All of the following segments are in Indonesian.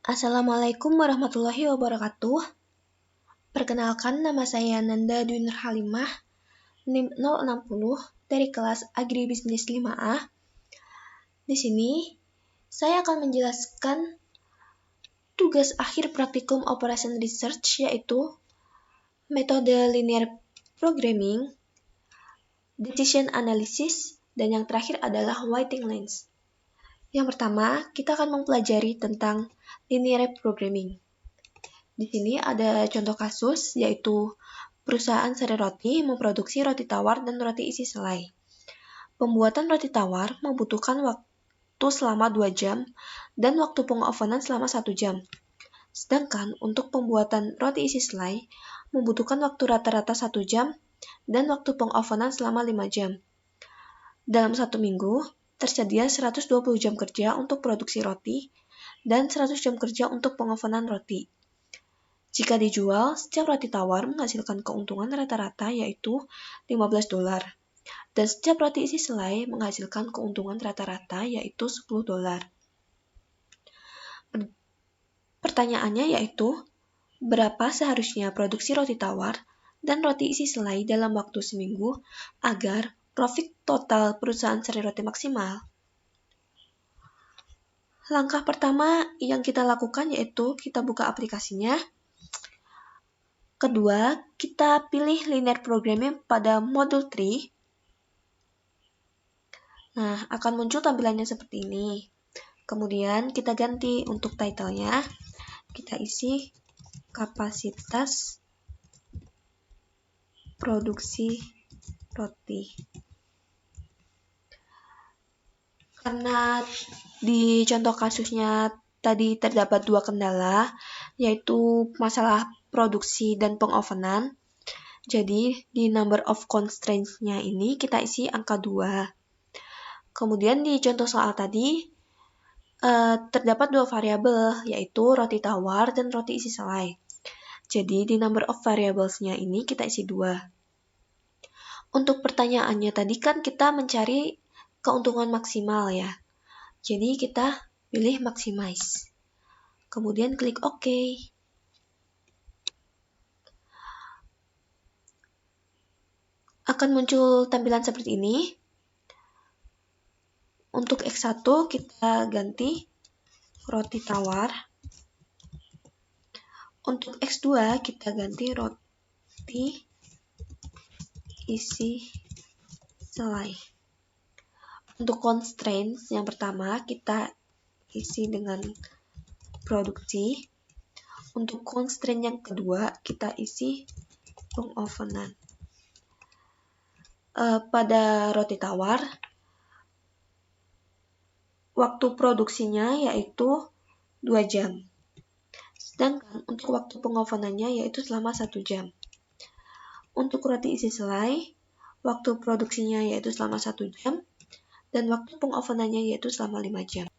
Assalamualaikum warahmatullahi wabarakatuh. Perkenalkan, nama saya Nanda Dwi Nur Halimah, NIM 060 dari kelas Agribisnis 5A. Di sini, saya akan menjelaskan tugas akhir praktikum Operation Research, yaitu metode linear programming, decision analysis, dan yang terakhir adalah weighting lens. Yang pertama, kita akan mempelajari tentang linear programming. Di sini ada contoh kasus, yaitu perusahaan seri roti memproduksi roti tawar dan roti isi selai. Pembuatan roti tawar membutuhkan waktu selama 2 jam dan waktu pengovenan selama 1 jam. Sedangkan untuk pembuatan roti isi selai membutuhkan waktu rata-rata 1 jam dan waktu pengovenan selama 5 jam. Dalam 1 minggu, tersedia 120 jam kerja untuk produksi roti dan 100 jam kerja untuk pengovenan roti. Jika dijual, setiap roti tawar menghasilkan keuntungan rata-rata yaitu $15, dan setiap roti isi selai menghasilkan keuntungan rata-rata yaitu $10. Pertanyaannya yaitu, berapa seharusnya produksi roti tawar dan roti isi selai dalam waktu seminggu agar profit total perusahaan seri roti maksimal? Langkah pertama yang kita lakukan yaitu kita buka aplikasinya. Kedua, kita pilih linear programming pada modul 3. Nah, akan muncul tampilannya seperti ini. Kemudian kita ganti untuk title-nya. Kita isi kapasitas produksi roti. Karena di contoh kasusnya tadi terdapat 2 kendala, yaitu masalah produksi dan pengovenan. Jadi, di number of constraints-nya ini kita isi angka 2. Kemudian di contoh soal tadi, terdapat 2 variabel, yaitu roti tawar dan roti isi selai. Jadi, di number of variables-nya ini kita isi 2. Untuk pertanyaannya tadi kan kita mencari keuntungan maksimal ya. Jadi, kita pilih maximize. Kemudian klik OK. Akan muncul tampilan seperti ini. Untuk X1 kita ganti roti tawar. Untuk X2 kita ganti roti isi selai. Untuk constraints yang pertama kita isi dengan produksi. Untuk constraint yang kedua kita isi pengovenan. Pada roti tawar, waktu produksinya yaitu 2 jam. Sedangkan untuk waktu pengovenannya yaitu selama 1 jam. Untuk roti isi selai, waktu produksinya yaitu selama 1 jam, dan waktu pengovenannya yaitu selama 5 jam.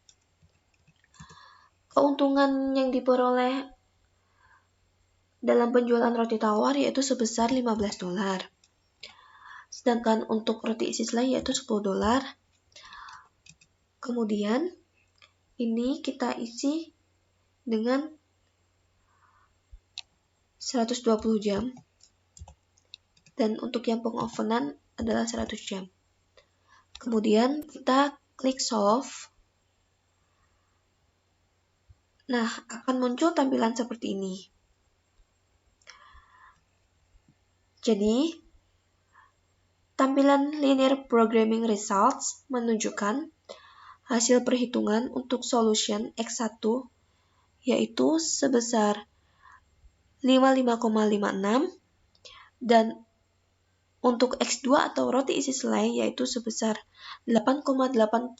Keuntungan yang diperoleh dalam penjualan roti tawar yaitu sebesar $15. Sedangkan untuk roti isi selai yaitu $10. Kemudian, ini kita isi dengan 120 jam. Dan untuk yang pengovenan adalah 100 jam. Kemudian kita klik solve. Nah, akan muncul tampilan seperti ini. Jadi, tampilan linear programming results menunjukkan hasil perhitungan untuk solution X1 yaitu sebesar 55,56 dan untuk X2 atau roti isi selai yaitu sebesar 8,89.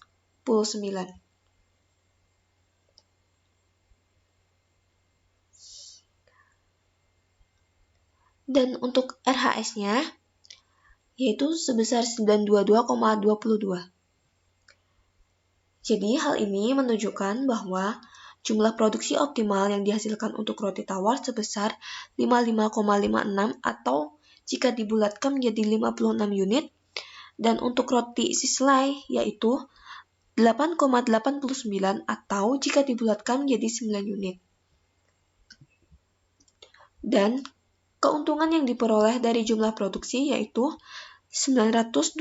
Dan untuk RHS-nya yaitu sebesar 922,22. Jadi hal ini menunjukkan bahwa jumlah produksi optimal yang dihasilkan untuk roti tawar sebesar 55,56 atau jika dibulatkan menjadi 56 unit, dan untuk roti isi selai yaitu 8,89 atau jika dibulatkan menjadi 9 unit. Dan keuntungan yang diperoleh dari jumlah produksi yaitu $922.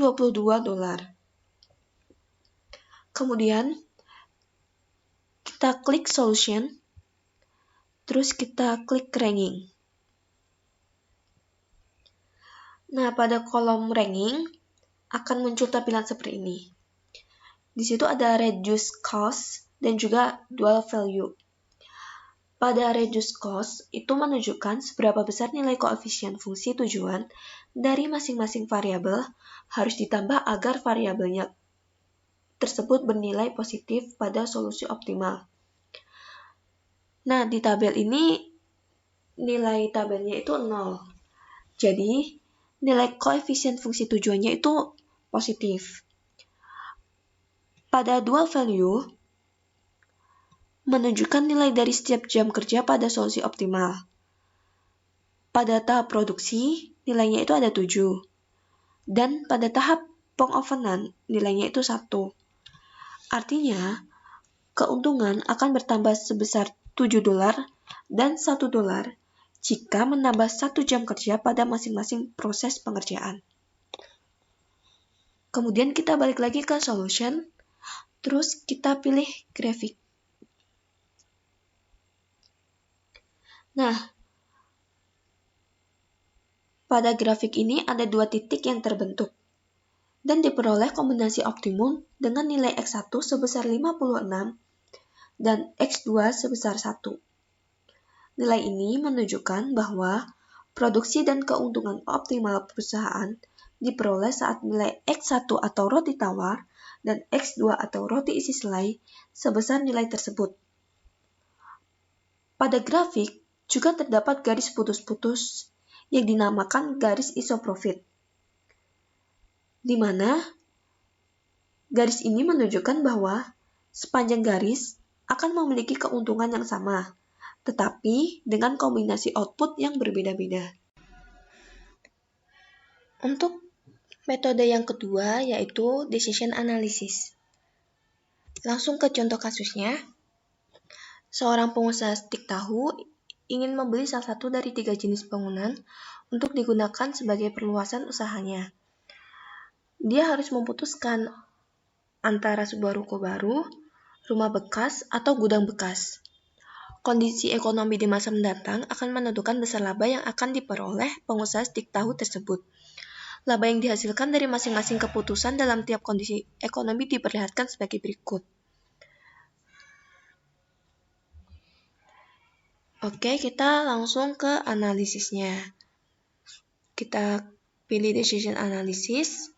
Kemudian kita klik solution, terus kita klik ranking. Nah, pada kolom ranking akan muncul tampilan seperti ini. Di situ ada reduce cost dan juga dual value. Pada reduce cost itu menunjukkan seberapa besar nilai koefisien fungsi tujuan dari masing-masing variabel harus ditambah agar variabelnya tersebut bernilai positif pada solusi optimal. Nah, di tabel ini nilai tabelnya itu 0. Jadi, nilai koefisien fungsi tujuannya itu positif. Pada dual value, menunjukkan nilai dari setiap jam kerja pada solusi optimal. Pada tahap produksi, nilainya itu ada 7. Dan pada tahap pengovenan, nilainya itu 1. Artinya, keuntungan akan bertambah sebesar $7 dan $1 jika menambah 1 jam kerja pada masing-masing proses pengerjaan. Kemudian kita balik lagi ke solution, terus kita pilih grafik. Nah, pada grafik ini ada 2 titik yang terbentuk dan diperoleh kombinasi optimum dengan nilai X1 sebesar 56 dan X2 sebesar 1. Nilai ini menunjukkan bahwa produksi dan keuntungan optimal perusahaan diperoleh saat nilai X1 atau roti tawar dan X2 atau roti isi selai sebesar nilai tersebut. Pada grafik juga terdapat garis putus-putus yang dinamakan garis isoprofit, di mana garis ini menunjukkan bahwa sepanjang garis akan memiliki keuntungan yang sama, tetapi dengan kombinasi output yang berbeda-beda. Untuk metode yang kedua yaitu decision analysis. Langsung ke contoh kasusnya. Seorang pengusaha stik tahu ingin membeli salah satu dari 3 jenis bangunan untuk digunakan sebagai perluasan usahanya. Dia harus memutuskan antara sebuah ruko baru, rumah bekas, atau gudang bekas. Kondisi ekonomi di masa mendatang akan menentukan besar laba yang akan diperoleh pengusaha stik tahu tersebut. Laba yang dihasilkan dari masing-masing keputusan dalam tiap kondisi ekonomi diperlihatkan sebagai berikut. Oke, kita langsung ke analisisnya. Kita pilih decision analysis,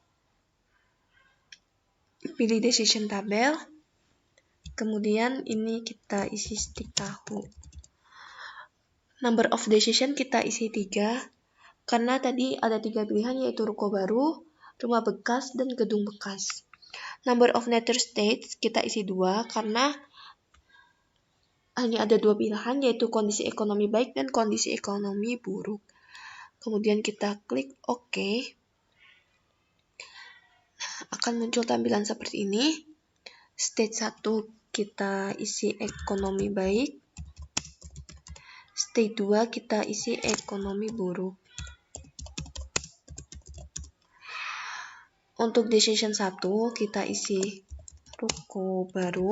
pilih decision tabel, kemudian ini kita isi stik tahu. Number of decision kita isi 3, karena tadi ada 3 pilihan yaitu ruko baru, rumah bekas, dan gedung bekas. Number of nether states kita isi 2, karena hanya ada 2 pilihan yaitu kondisi ekonomi baik dan kondisi ekonomi buruk. Kemudian kita klik OK. Akan muncul tampilan seperti ini. Stage 1 kita isi ekonomi baik. Stage 2 kita isi ekonomi buruk. Untuk decision 1 kita isi ruko baru.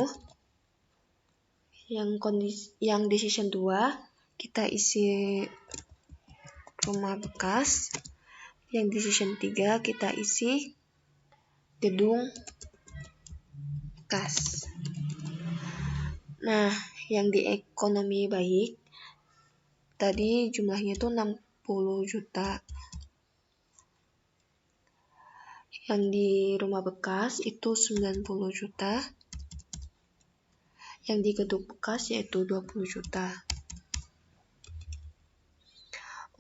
Yang decision 2 kita isi rumah bekas. Yang decision 3 kita isi gedung bekas. Nah, yang di ekonomi baik tadi jumlahnya itu 60 juta. Yang di rumah bekas itu 90 juta. Yang di gedung bekas yaitu 20 juta.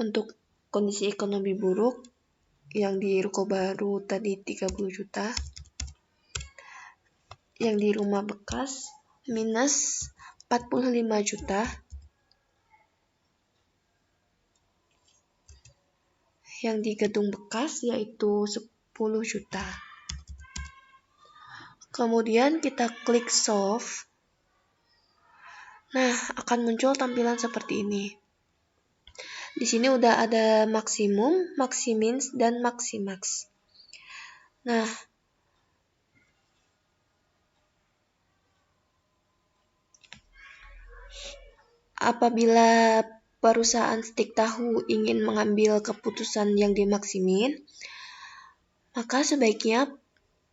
Untuk kondisi ekonomi buruk, yang di ruko baru tadi 30 juta. Yang di rumah bekas minus 45 juta. Yang di gedung bekas yaitu 10 juta. Kemudian kita klik solve. Nah, akan muncul tampilan seperti ini. Di sini udah ada maksimum, maximin, dan maximax. Nah, apabila perusahaan stik tahu ingin mengambil keputusan yang dimaksimin, maka sebaiknya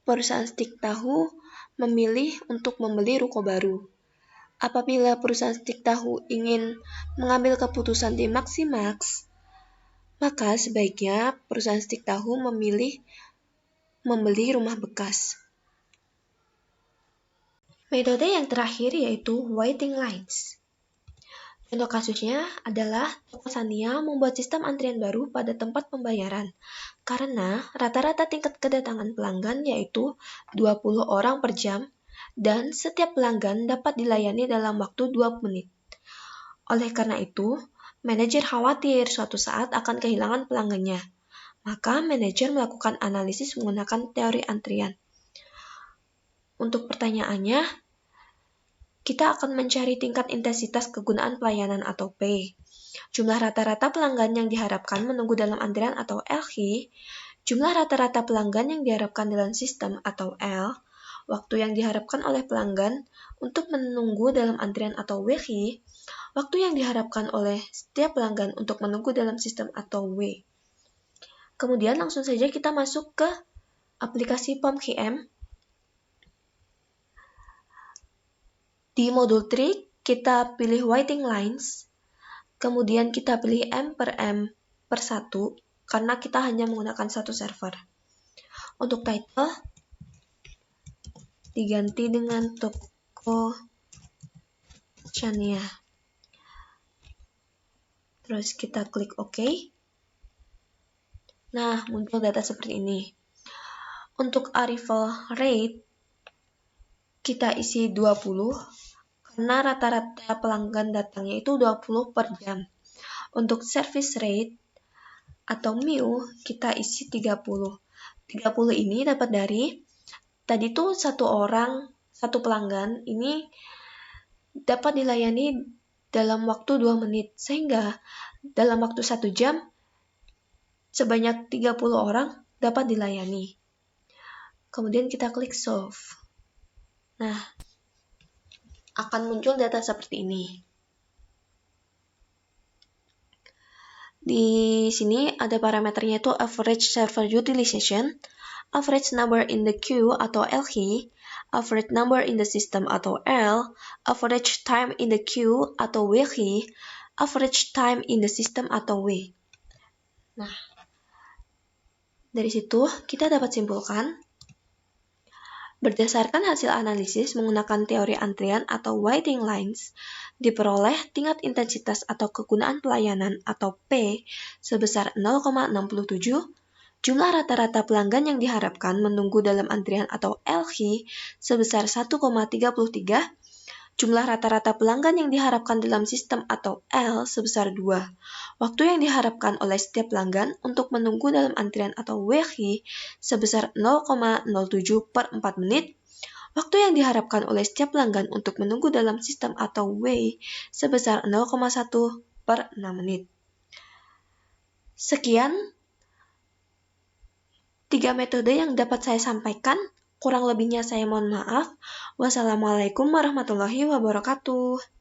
perusahaan stik tahu memilih untuk membeli ruko baru. Apabila perusahaan stik tahu ingin mengambil keputusan di maximax, maka sebaiknya perusahaan stik tahu memilih membeli rumah bekas. Metode yang terakhir yaitu waiting lines. Contoh kasusnya adalah Tokopedia membuat sistem antrian baru pada tempat pembayaran karena rata-rata tingkat kedatangan pelanggan yaitu 20 orang per jam dan setiap pelanggan dapat dilayani dalam waktu 20 menit. Oleh karena itu, manajer khawatir suatu saat akan kehilangan pelanggannya. Maka manajer melakukan analisis menggunakan teori antrian. Untuk pertanyaannya, kita akan mencari tingkat intensitas kegunaan pelayanan atau P, jumlah rata-rata pelanggan yang diharapkan menunggu dalam antrian atau LH, jumlah rata-rata pelanggan yang diharapkan dalam sistem atau L, waktu yang diharapkan oleh pelanggan untuk menunggu dalam antrian atau WH, waktu yang diharapkan oleh setiap pelanggan untuk menunggu dalam sistem atau W. Kemudian langsung saja kita masuk ke aplikasi POM-QM. Di modul trik, kita pilih waiting lines, kemudian kita pilih M per 1, karena kita hanya menggunakan satu server. Untuk title, diganti dengan Tokopedia. Terus kita klik OK. Nah, muncul data seperti ini. Untuk arrival rate, kita isi 20, karena rata-rata pelanggan datangnya itu 20 per jam. Untuk service rate atau MIU, kita isi 30. 30 ini dapat dari, tadi tuh satu pelanggan ini dapat dilayani dalam waktu 2 menit, sehingga dalam waktu 1 jam, sebanyak 30 orang dapat dilayani. Kemudian kita klik solve. Nah, akan muncul data seperti ini. Di sini ada parameternya itu average server utilization, average number in the queue atau LH, average number in the system atau L, average time in the queue atau WH, average time in the system atau W. Nah, dari situ kita dapat simpulkan, berdasarkan hasil analisis menggunakan teori antrian atau waiting lines, diperoleh tingkat intensitas atau kegunaan pelayanan atau P sebesar 0,67, jumlah rata-rata pelanggan yang diharapkan menunggu dalam antrian atau LH sebesar 1,33, jumlah rata-rata pelanggan yang diharapkan dalam sistem atau L sebesar 2. Waktu yang diharapkan oleh setiap pelanggan untuk menunggu dalam antrian atau WH sebesar 0,07 per 4 menit. Waktu yang diharapkan oleh setiap pelanggan untuk menunggu dalam sistem atau W sebesar 0,1 per 6 menit. Sekian 3 metode yang dapat saya sampaikan. Kurang lebihnya saya mohon maaf. Wassalamualaikum warahmatullahi wabarakatuh.